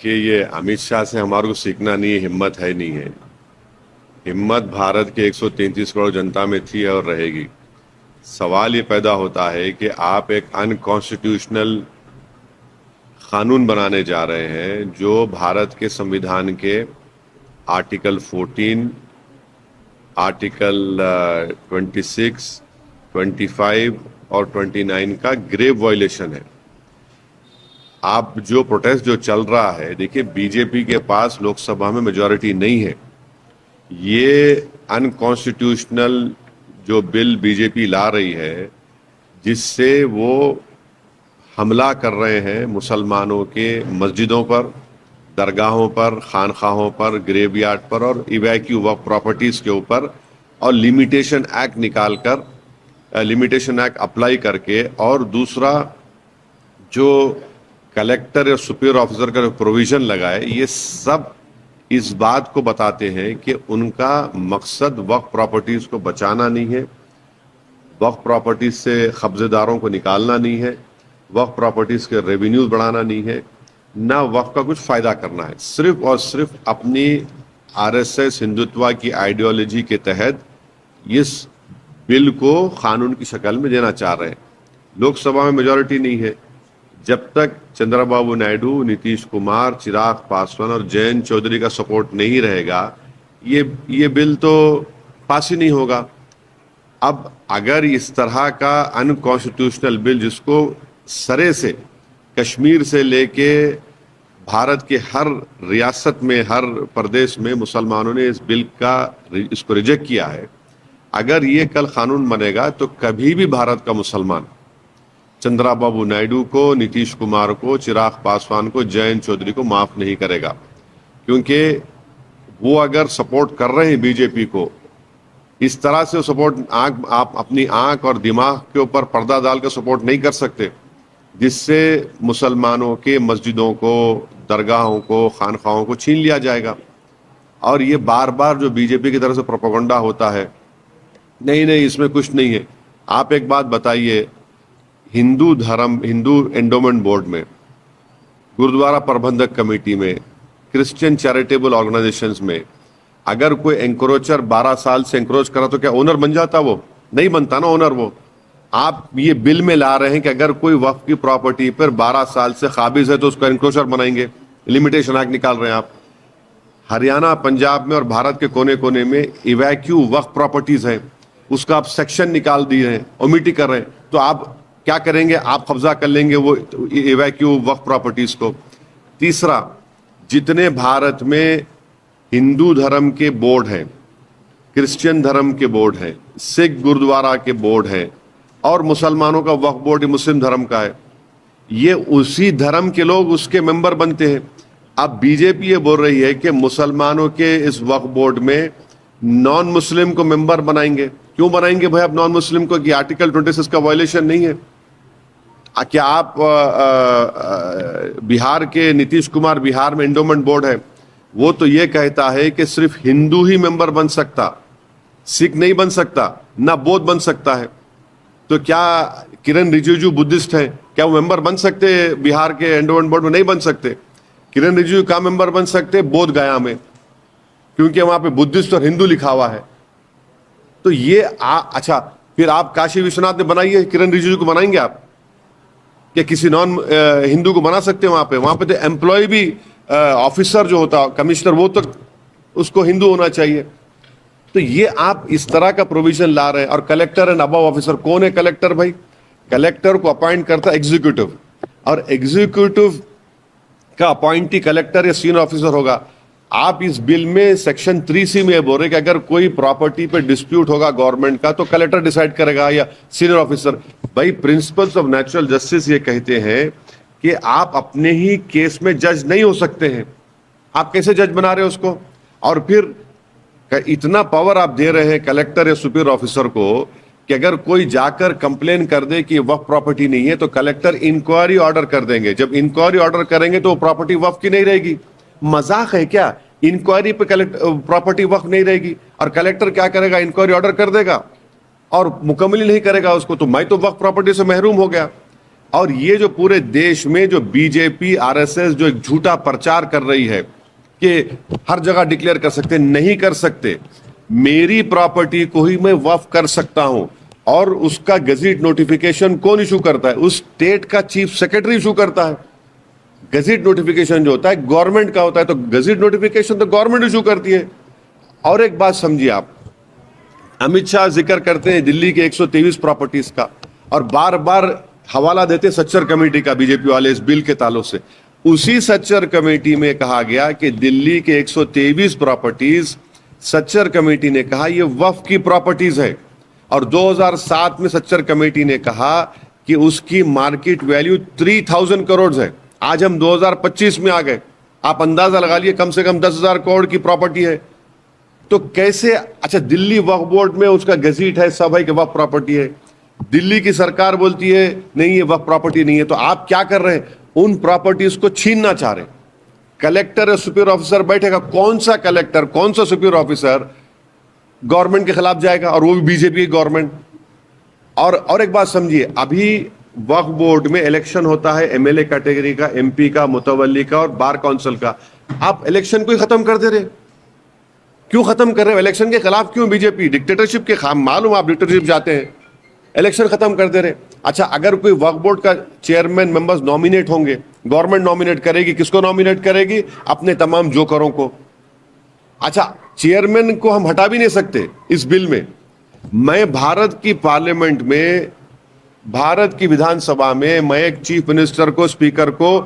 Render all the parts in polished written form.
देखिए, ये अमित शाह से हमारे को सीखना नहीं है, हिम्मत है नहीं है। हिम्मत भारत के 133 करोड़ जनता में थी और रहेगी। सवाल ये पैदा होता है कि आप एक अनकॉन्स्टिट्यूशनल कानून बनाने जा रहे हैं जो भारत के संविधान के आर्टिकल 14, आर्टिकल 26, 25 और 29 का ग्रेव वायलेशन है। आप जो प्रोटेस्ट जो चल रहा है, देखिए बीजेपी के पास लोकसभा में मेजॉरिटी नहीं है। ये अनकॉन्स्टिट्यूशनल जो बिल बीजेपी ला रही है, जिससे वो हमला कर रहे हैं मुसलमानों के मस्जिदों पर, दरगाहों पर, खानखाहों पर, ग्रेवयार्ड पर और इवैक्यू वक्फ प्रॉपर्टीज के ऊपर, और लिमिटेशन एक्ट निकालकर, लिमिटेशन एक्ट अप्लाई करके, और दूसरा जो कलेक्टर या सुपीरियर ऑफिसर का प्रोविजन लगाए, ये सब इस बात को बताते हैं कि उनका मकसद वक्फ प्रॉपर्टीज को बचाना नहीं है, वक्फ प्रॉपर्टीज से कब्जेदारोों को निकालना नहीं है, वक्फ प्रॉपर्टीज के रेवेन्यूज बढ़ाना नहीं है, ना वक्फ का कुछ फायदा करना है। सिर्फ और सिर्फ अपनी आरएसएस हिंदुत्व की आइडियोलॉजी के तहत इस बिल को कानून की शक्ल में देना चाह रहे हैं। लोकसभा में मेजॉरिटी नहीं है। जब तक चंद्रबाबू नायडू, नीतीश कुमार, चिराग पासवान और जयंत चौधरी का सपोर्ट नहीं रहेगा, ये बिल तो पास ही नहीं होगा। अब अगर इस तरह का अनकॉन्स्टिट्यूशनल बिल, जिसको सरे से कश्मीर से लेके भारत के हर रियासत में, हर प्रदेश में मुसलमानों ने इस बिल का इसको रिजेक्ट किया है, अगर ये कल कानून बनेगा तो कभी भी भारत का मुसलमान चंद्रबाबू नायडू को, नीतीश कुमार को, चिराग पासवान को, जयंत चौधरी को माफ नहीं करेगा। क्योंकि वो अगर सपोर्ट कर रहे हैं बीजेपी को, इस तरह से सपोर्ट, आप अपनी आंख और दिमाग के ऊपर पर्दा डालकर सपोर्ट नहीं कर सकते, जिससे मुसलमानों के मस्जिदों को, दरगाहों को, खानखाहों को छीन लिया जाएगा। और ये बार बार जो बीजेपी की तरफ से प्रोपेगेंडा होता है, नहीं नहीं इसमें कुछ नहीं है। आप एक बात बताइए, हिंदू एंडोमेंट बोर्ड में, गुरुद्वारा प्रबंधक कमेटी में, क्रिश्चियन चैरिटेबल ऑर्गेनाइजेशंस में अगर कोई एंक्रोचर 12 साल से एंक्रोच करा तो क्या ओनर बन जाता? वो नहीं बनता ना ओनर। वो आप ये बिल में ला रहे हैं कि अगर कोई वक्फ की प्रॉपर्टी पर 12 साल से काबिज है तो उसको एंक्रोचर बनाएंगे, लिमिटेशन एक्ट निकाल रहे हैं आप। हरियाणा, पंजाब में और भारत के कोने कोने में इवैक्यू वक्फ प्रॉपर्टीज है, उसका आप सेक्शन निकाल दिए हैं, ओमिटी कर रहे हैं, तो आप क्या करेंगे? आप कब्जा कर लेंगे वो इवैक्यू वक्फ प्रॉपर्टीज को। तीसरा, जितने भारत में हिंदू धर्म के बोर्ड हैं, क्रिश्चियन धर्म के बोर्ड हैं, सिख गुरुद्वारा के बोर्ड हैं और मुसलमानों का वक्फ बोर्ड मुस्लिम धर्म का है, ये उसी धर्म के लोग उसके मेंबर बनते हैं। अब बीजेपी ये बोल रही है कि मुसलमानों के इस वक्फ बोर्ड में नॉन मुस्लिम को मेंबर बनाएंगे। क्यों बनाएंगे भाई आप नॉन मुस्लिम को? कि आर्टिकल 26 का वायलेशन नहीं है क्या? आप बिहार के नीतीश कुमार, बिहार में एंडोमेंट बोर्ड है, वो तो ये कहता है कि सिर्फ हिंदू ही मेंबर बन सकता, सिख नहीं बन सकता, ना बौद्ध बन सकता है। तो क्या किरण रिजिजू बुद्धिस्ट है, क्या वो मेंबर बन सकते बिहार के एंडोमेंट बोर्ड में? नहीं बन सकते। किरण रिजिजू का मेंबर बन सकते बोध गया में, क्योंकि वहां पे बुद्धिस्ट और हिंदू लिखा हुआ है। तो ये अच्छा, फिर आप काशी विश्वनाथ में बनाइए, किरण रिजिजू को बनाएंगे आप? क्या किसी नॉन हिंदू को बना सकते हैं? वहां पे तो एम्प्लॉय भी, ऑफिसर जो होता, कमिश्नर, वो तो उसको हिंदू होना चाहिए। तो ये आप इस तरह का प्रोविजन ला रहे हैं। और कलेक्टर एंड अबव ऑफिसर, कौन है कलेक्टर भाई? कलेक्टर को अपॉइंट करता एग्जीक्यूटिव, और एग्जीक्यूटिव का अपॉइंटी कलेक्टर या सीनियर ऑफिसर होगा। आप इस बिल में सेक्शन 3C में बोल रहे कि अगर कोई प्रॉपर्टी पे डिस्प्यूट होगा गवर्नमेंट का तो कलेक्टर डिसाइड करेगा या सीनियर ऑफिसर। भाई प्रिंसिपल्स ऑफ नेचुरल जस्टिस ये कहते हैं कि आप अपने ही केस में जज नहीं हो सकते हैं। आप कैसे जज बना रहे हो उसको? और फिर इतना पावर आप दे रहे हैं कलेक्टर या सुपीरियर ऑफिसर को कि अगर कोई जाकर कंप्लेन कर दे कि वक्फ प्रॉपर्टी नहीं है तो कलेक्टर इंक्वायरी ऑर्डर कर देंगे। जब इंक्वायरी ऑर्डर करेंगे तो वो प्रॉपर्टी वक्फ की नहीं रहेगी। मजाक है क्या? इंक्वायरी पे प्रॉपर्टी वक्फ नहीं रहेगी और कलेक्टर क्या करेगा? इंक्वायरी ऑर्डर कर देगा और मुकम्मल नहीं करेगा उसको, तो मैं तो वक्फ प्रॉपर्टी से महरूम हो गया। और ये जो पूरे देश में जो बीजेपी आरएसएस जो एक झूठा प्रचार कर रही है कि हर जगह डिक्लेयर कर सकते, नहीं कर सकते। मेरी प्रॉपर्टी को ही मैं वक्फ कर सकता हूं, और उसका गजट नोटिफिकेशन कौन इशू करता है? उस स्टेट का चीफ सेक्रेटरी इशू करता है। गजट नोटिफिकेशन जो होता है गवर्नमेंट का होता है, तो गजट नोटिफिकेशन तो गवर्नमेंट इशू करती है। और एक बात समझिए आप, अमित शाह जिक्र करते हैं दिल्ली के 123 प्रॉपर्टीज का, और बार बार हवाला देते सच्चर कमेटी का बीजेपी वाले इस बिल के ताल्लुक से। उसी सच्चर कमेटी में कहा गया कि दिल्ली के 123 प्रॉपर्टीज, सच्चर कमेटी ने कहा ये वक्फ की प्रॉपर्टीज है, और 2007 में सच्चर कमेटी ने कहा कि उसकी मार्केट वैल्यू 3000 करोड़ है। आज हम 2025 में आ गए, आप अंदाजा लगा लिए कम से कम 10,000 करोड़ की प्रॉपर्टी है। तो कैसे? अच्छा, दिल्ली वक्फ बोर्ड में उसका गजट है, सब है कि वक्फ प्रॉपर्टी है। दिल्ली की सरकार बोलती है नहीं ये वक्फ प्रॉपर्टी नहीं है। तो आप क्या कर रहे हैं? उन प्रॉपर्टीज को छीनना चाह रहे हैं। कलेक्टर या सुपीरियर ऑफिसर बैठेगा, कौन सा कलेक्टर, कौन सा सुपीरियर ऑफिसर गवर्नमेंट के खिलाफ जाएगा, और वो भी बीजेपी की गवर्नमेंट। और एक बात समझिए, अभी वक्फ बोर्ड में इलेक्शन होता है एमएलए कैटेगरी का, एमपी का, मुतवल्ली का और बार काउंसिल का। आप इलेक्शन को ही खत्म कर दे रहे। क्यों खत्म कर रहे हो? इलेक्शन के खिलाफ क्यों बीजेपी? डिक्टेटरशिप के खिलाफ, मालूम आप डिक्टेटरशिप जाते हैं, इलेक्शन खत्म कर दे रहे। अच्छा, अगर कोई वक्फ बोर्ड का चेयरमैन मेंबर्स नॉमिनेट होंगे, गवर्नमेंट नॉमिनेट करेगी, किसको नॉमिनेट करेगी? अपने तमाम जोकरों को। अच्छा, चेयरमैन को हम हटा भी नहीं सकते इस बिल में। मैं भारत की पार्लियामेंट में, भारत की विधानसभा में मैं एक चीफ मिनिस्टर को, स्पीकर को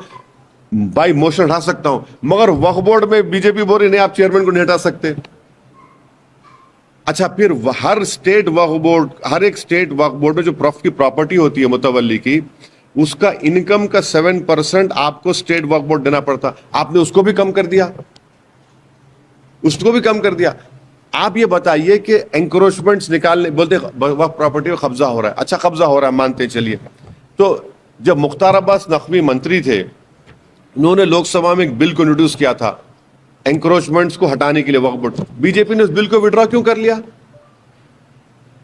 बाय मोशन हटा सकता हूं, मगर वक्फ बोर्ड में बीजेपी बोल रही नहीं, आप चेयरमैन को नहीं हटा सकते। अच्छा, फिर हर स्टेट वक्फ बोर्ड, हर एक स्टेट वक्फ बोर्ड में जो की प्रॉपर्टी होती है मुतवल्ली की, उसका इनकम का 7% आपको स्टेट वक्फ बोर्ड देना पड़ता, आपने उसको भी कम कर दिया, उसको भी कम कर दिया। आप ये बताइए कि एंक्रोचमेंट्स निकालने, बोलते वक्फ प्रॉपर्टी में कब्जा हो रहा है। अच्छा, कब्जा हो रहा है मानते चलिए, तो जब मुख्तार अब्बास नकवी मंत्री थे, उन्होंने लोकसभा में एक बिल को इंट्रोड्यूस किया था एंक्रोचमेंट्स को हटाने के लिए वक्फ बोर्ड। बीजेपी ने उस बिल को विड्रॉ क्यों कर लिया?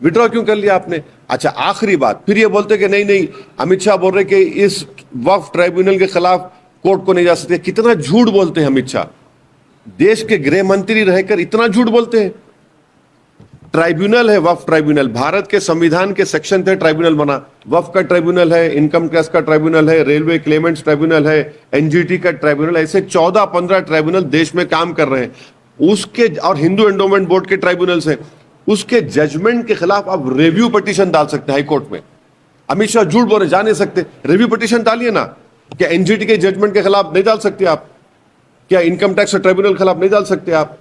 विड्रॉ क्यों कर लिया आपने? अच्छा, आखिरी बात, फिर ये बोलते कि नहीं नहीं, अमित शाह बोल रहे कि इस वक्फ ट्राइब्यूनल के खिलाफ कोर्ट को नहीं जा सकते। कितना झूठ बोलते हैं अमित शाह, देश के गृह मंत्री रहकर इतना झूठ बोलते हैं। ट्राइब्यूनल है वक्फ ट्राइब्यूनल, भारत के संविधान के सेक्शन थे ट्राइब्यूनल बना। वक्फ का ट्राइब्यूनल है, इनकम टैक्स का ट्राइब्यूनल है, रेलवे क्लेमेंट्स ट्राइब्यूनल है, एनजीटी का ट्राइब्यूनल, ऐसे 14-15 ट्राइब्यूनल देश में काम कर रहे हैं। उसके और हिंदू एंडोमेंट बोर्ड के ट्राइब्यूनल्स हैं, उसके जजमेंट के खिलाफ आप रिव्यू पिटीशन डाल सकते हैं हाईकोर्ट में। अमित शाह झूठ बोल रहे, जा नहीं सकते, रिव्यू पिटीशन डालिए ना। क्या एनजीटी के जजमेंट के खिलाफ नहीं डाल सकते आप? क्या इनकम टैक्स ट्राइब्यूनल के खिलाफ नहीं डाल सकते आप?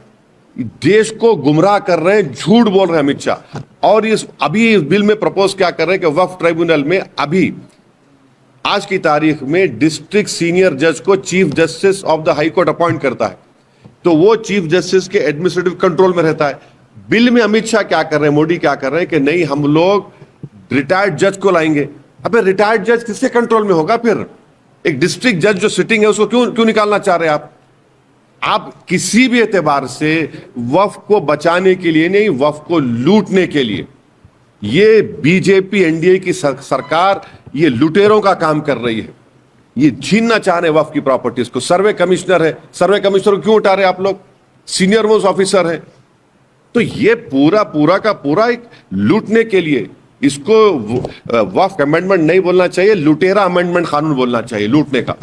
देश को गुमराह कर रहे हैं, झूठ बोल रहे हैं अमित शाह। और अभी इस बिल में प्रपोज क्या कर रहे हैं कि वक्फ ट्राइब्यूनल में अभी आज की तारीख में डिस्ट्रिक्ट सीनियर जज को chief justice of the high court appoint करता है, तो वो चीफ जस्टिस के एडमिनिस्ट्रेटिव कंट्रोल में रहता है। बिल में अमित शाह क्या कर रहे हैं, मोदी क्या कर रहे हैं कि नहीं, हम लोग रिटायर्ड जज को लाएंगे। अबे रिटायर्ड जज किसके कंट्रोल में होगा? फिर एक डिस्ट्रिक्ट जज जो सिटिंग है उसको क्यों निकालना चाह रहे हैं आप? आप किसी भी एतबार से वक्फ को बचाने के लिए नहीं, वक्फ को लूटने के लिए ये बीजेपी एनडीए की सरकार ये लुटेरों का काम कर रही है। ये छीनना चाह रहे हैं वक्फ की प्रॉपर्टीज को। सर्वे कमिश्नर है, सर्वे कमिश्नर को क्यों उठा रहे हैं आप लोग? सीनियर मोस्ट ऑफिसर है। तो ये पूरा का पूरा एक लूटने के लिए, इसको वक्फ अमेंडमेंट नहीं बोलना चाहिए, लुटेरा अमेंडमेंट कानून बोलना चाहिए, लूटने का।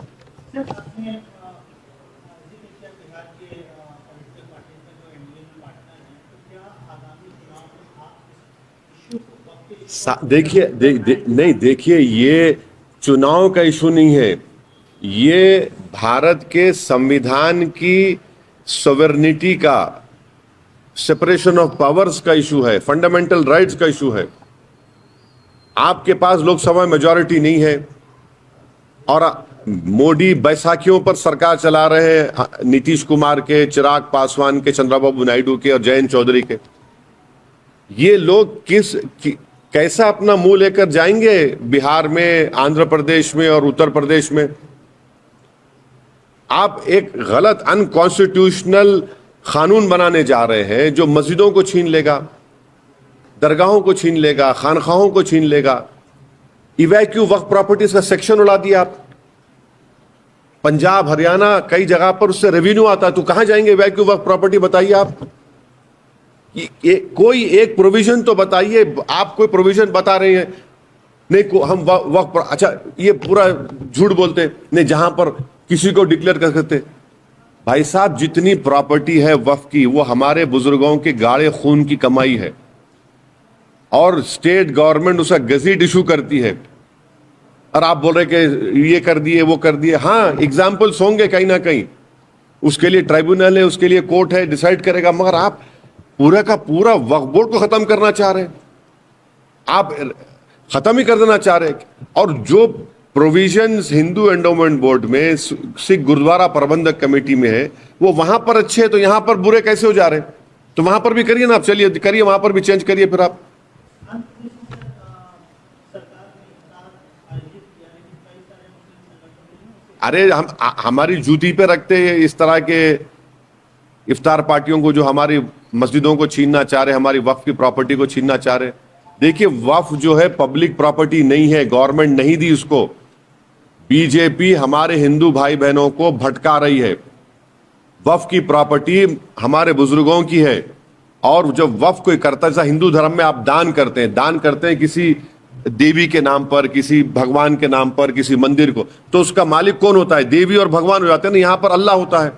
देखिए ये चुनाव का इशू नहीं है, ये भारत के संविधान की सॉवरेनिटी का, सेपरेशन ऑफ पावर्स का इशू है, फंडामेंटल राइट्स का इशू है। आपके पास लोकसभा में मेजॉरिटी नहीं है और मोदी बैसाखियों पर सरकार चला रहे हैं, नीतीश कुमार के, चिराग पासवान के, चंद्रबाबू नायडू के और जयंत चौधरी के। ये लोग कैसा अपना मुंह लेकर जाएंगे बिहार में, आंध्र प्रदेश में और उत्तर प्रदेश में? आप एक गलत अनकॉन्स्टिट्यूशनल कानून बनाने जा रहे हैं जो मस्जिदों को छीन लेगा, दरगाहों को छीन लेगा, खानखाहों को छीन लेगा। इवैक्यू वक्फ प्रॉपर्टीज का सेक्शन उड़ा दिया आप। पंजाब हरियाणा कई जगह पर उससे रेवेन्यू आता है, तो कहां जाएंगे इवैक्यू वक्फ प्रॉपर्टी? बताइए आप। कोई एक प्रोविजन तो बताइए। आप कोई प्रोविजन बता रहे हैं नहीं, हम वक्फ, अच्छा ये पूरा झूठ बोलते नहीं, जहां पर किसी को डिक्लेयर कर सकते। भाई साहब, जितनी प्रॉपर्टी है वक्फ की, वो हमारे बुजुर्गों के गाढ़े खून की कमाई है, और स्टेट गवर्नमेंट उसका गज़ेट इशू करती है। और आप बोल रहे कि ये कर दिए वो कर दिए। हाँ, एग्जाम्पल्स होंगे कहीं ना कहीं, उसके लिए ट्राइब्यूनल है, उसके लिए कोर्ट है, डिसाइड करेगा। मगर आप पूरा का पूरा वक्फ बोर्ड को खत्म करना चाह रहे हैं, आप खत्म ही कर देना चाह रहे हैं। और जो प्रोविजंस हिंदू एंडोमेंट बोर्ड में, सिख गुरुद्वारा प्रबंधक कमेटी में है, वो वहां पर अच्छे हैं, तो यहां पर बुरे कैसे हो जा रहे हैं? तो वहां पर भी करिए ना आप, चलिए करिए, वहां पर भी चेंज करिए फिर आप। अरे हम हमारी जूती पे रखते हैं इस तरह के इफ्तार पार्टियों को, जो हमारी मस्जिदों को छीनना चाह रहे, हमारी वक्फ की प्रॉपर्टी को छीनना चाह रहे। देखिए, वक्फ जो है पब्लिक प्रॉपर्टी नहीं है, गवर्नमेंट नहीं दी उसको। बीजेपी हमारे हिंदू भाई बहनों को भटका रही है। वक्फ की प्रॉपर्टी हमारे बुजुर्गों की है, और जब वक्फ कोई करता है, जैसा हिंदू धर्म में आप दान करते हैं किसी देवी के नाम पर, किसी भगवान के नाम पर, किसी मंदिर को, तो उसका मालिक कौन होता है? देवी और भगवान हो जाते हैं ना, यहां पर अल्लाह होता है।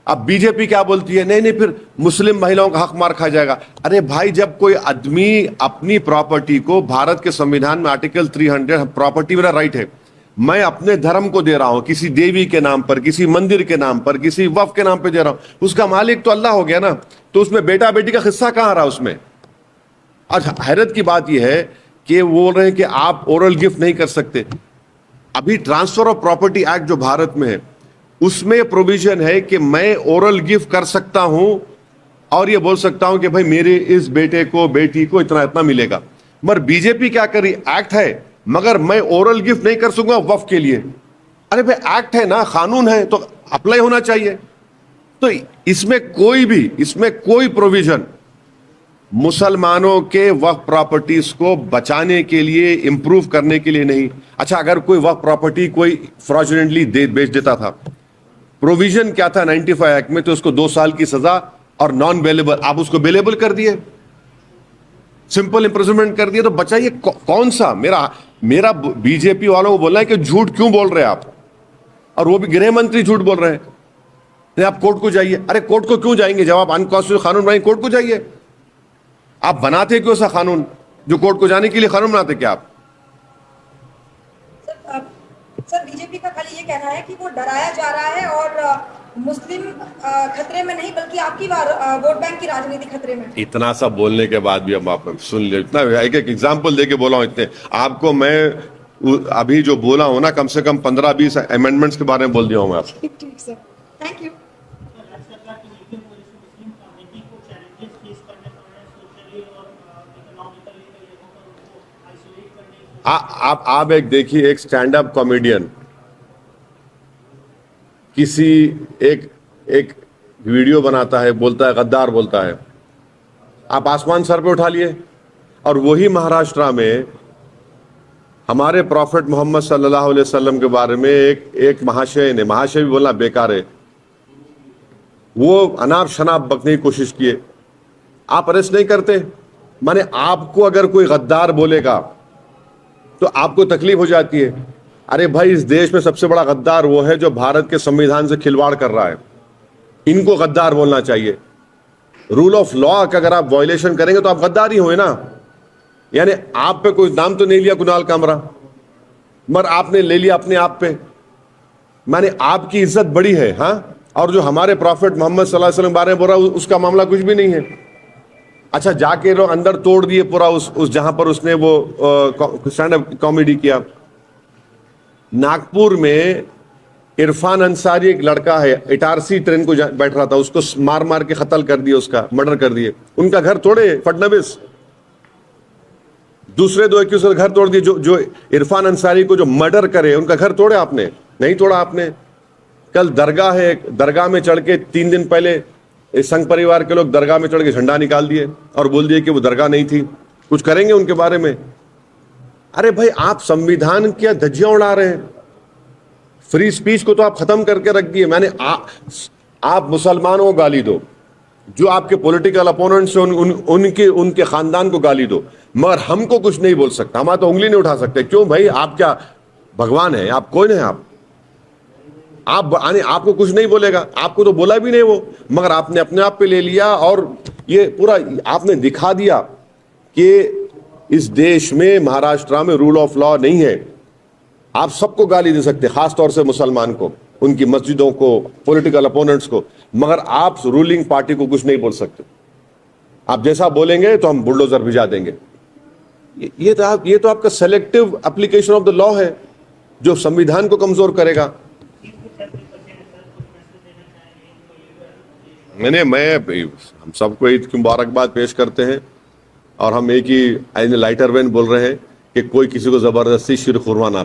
अब बीजेपी क्या बोलती है? नहीं नहीं, फिर मुस्लिम महिलाओं का हक मार खा जाएगा। अरे भाई, जब कोई आदमी अपनी प्रॉपर्टी को, भारत के संविधान में आर्टिकल 300 प्रॉपर्टी मेरा राइट है, मैं अपने धर्म को दे रहा हूं, किसी देवी के नाम पर, किसी मंदिर के नाम पर, किसी वक्फ के नाम पर दे रहा हूं, उसका मालिक तो अल्लाह हो गया ना। तो उसमें बेटा बेटी का हिस्सा कहां रहा उसमें? आज हैरत की बात यह है कि वो बोल रहे हैं कि आप ओरल गिफ्ट नहीं कर सकते। अभी ट्रांसफर ऑफ प्रॉपर्टी एक्ट जो भारत में है, उसमें प्रोविजन है कि मैं ओरल गिफ्ट कर सकता हूं, और ये बोल सकता हूं कि भाई मेरे इस बेटे को, बेटी को इतना इतना मिलेगा। मगर बीजेपी क्या करी? एक्ट है, मगर मैं ओरल गिफ्ट नहीं कर सकूंगा वक्फ के लिए। अरे भाई, एक्ट है ना, कानून है, तो अप्लाई होना चाहिए। तो इसमें कोई प्रोविजन मुसलमानों के वक्फ प्रॉपर्टीज को बचाने के लिए, इंप्रूव करने के लिए नहीं। अच्छा, अगर कोई वक्फ प्रॉपर्टी कोई फ्रॉडुलेंटली बेच देता था, प्रोविजन क्या था 95 एक्ट में? तो उसको 2 साल की सजा और नॉन बेलेबल, आप उसको बेलेबल कर दिए, सिंपल इंप्रिजनमेंट कर दिए। तो बचाइए कौन सा? मेरा बीजेपी वालों को बोलना है कि झूठ क्यों बोल रहे हैं आप, और वो भी गृह मंत्री झूठ बोल रहे हैं। नहीं, आप कोर्ट को जाइए। अरे कोर्ट को क्यों जाएंगे? जब आप अनकॉन्स्टिट्यूशनल कानून बनाएंगे, कोर्ट को जाइए। आप बनाते क्यों सा कानून जो कोर्ट को जाने के लिए कानून बनाते? क्या आप? सर, बीजेपी का खाली ये कहना है कि वो डराया जा रहा है, और मुस्लिम खतरे में नहीं, बल्कि आपकी वोट बैंक की राजनीति खतरे में। इतना सब बोलने के बाद भी अब आप सुन ले, इतना एक एग्जाम्पल देके बोला हूं। इतने आपको मैं अभी जो बोला हूं ना, कम से कम 15-20 अमेंडमेंट्स के बारे में बोल दिया हूं मैं आपको। ठीक सर, थैंक यू। आप एक देखिए, एक स्टैंड अप कॉमेडियन किसी एक वीडियो बनाता है, बोलता है गद्दार बोलता है, आप आसमान सर पे उठा लिए। और वही महाराष्ट्र में हमारे प्रॉफिट मोहम्मद सल्लल्लाहु अलैहि वसल्लम के बारे में एक महाशय भी बोलना बेकार है, वो अनाप शनाप बकने की कोशिश किए, आप अरेस्ट नहीं करते? माने आपको अगर कोई गद्दार बोलेगा तो आपको तकलीफ हो जाती है। अरे भाई, इस देश में सबसे बड़ा गद्दार वो है जो भारत के संविधान से खिलवाड़ कर रहा है, इनको गद्दार बोलना चाहिए। रूल ऑफ लॉ का अगर आप वायलेशन करेंगे तो आप गद्दार ही हुए ना। यानी आप पे कोई नाम तो नहीं लिया कुणाल कामरा, मगर आपने ले लिया अपने आप पे, माने आपकी इज्जत बड़ी है। हाँ, और जो हमारे प्रॉफिट मोहम्मद सल्लल्लाहु अलैहि वसल्लम बारे में बोल रहा है, उसका मामला कुछ भी नहीं है। अच्छा, जाके लोग अंदर तोड़ दिए पूरा उस जहां पर उसने वो स्टैंड अप कॉमेडी किया। नागपुर में इरफान अंसारी एक लड़का है, इटारसी ट्रेन को बैठ रहा था, उसको मार मार के कत्ल कर दिया, उसका मर्डर कर दिए। उनका घर तोड़े फडनवीस, दूसरे 2 एक्यूज का घर तोड़ दिए। जो इरफान अंसारी को जो मर्डर करे, उनका घर तोड़े आपने? नहीं तोड़ा आपने। कल दरगाह है, दरगाह में चढ़ के 3 दिन पहले संघ परिवार के लोग दरगाह में चढ़ के झंडा निकाल दिए और बोल दिए कि वो दरगाह नहीं थी। कुछ करेंगे उनके बारे में? अरे भाई, आप संविधान की धज्जियां उड़ा रहे हैं। फ्री स्पीच को तो आप खत्म करके रख दिए। आप मुसलमानों को गाली दो, जो आपके पॉलिटिकल अपोनेंट्स हैं उनके खानदान को गाली दो, मगर हमको कुछ नहीं बोल सकता, हमारा तो उंगली नहीं उठा सकते। क्यों भाई, आप क्या भगवान है? आप कौन है? आपको कुछ नहीं बोलेगा, आपको तो बोला भी नहीं वो, मगर आपने अपने आप पे ले लिया। और ये पूरा आपने दिखा दिया कि इस देश में, महाराष्ट्र में रूल ऑफ लॉ नहीं है। आप सबको गाली दे सकते, खास तौर से मुसलमान को, उनकी मस्जिदों को, पॉलिटिकल अपोनेंट्स को, मगर आप रूलिंग पार्टी को कुछ नहीं बोल सकते। आप जैसा बोलेंगे तो हम बुलडोजर भिजा देंगे। ये तो आपका selective application of the law है, जो संविधान को कमजोर करेगा। हम सबको ईद की मुबारकबाद पेश करते हैं, और हम एक ही लाइटर वेन बोल रहे हैं कि कोई किसी को जबरदस्ती शीर खुरमा ना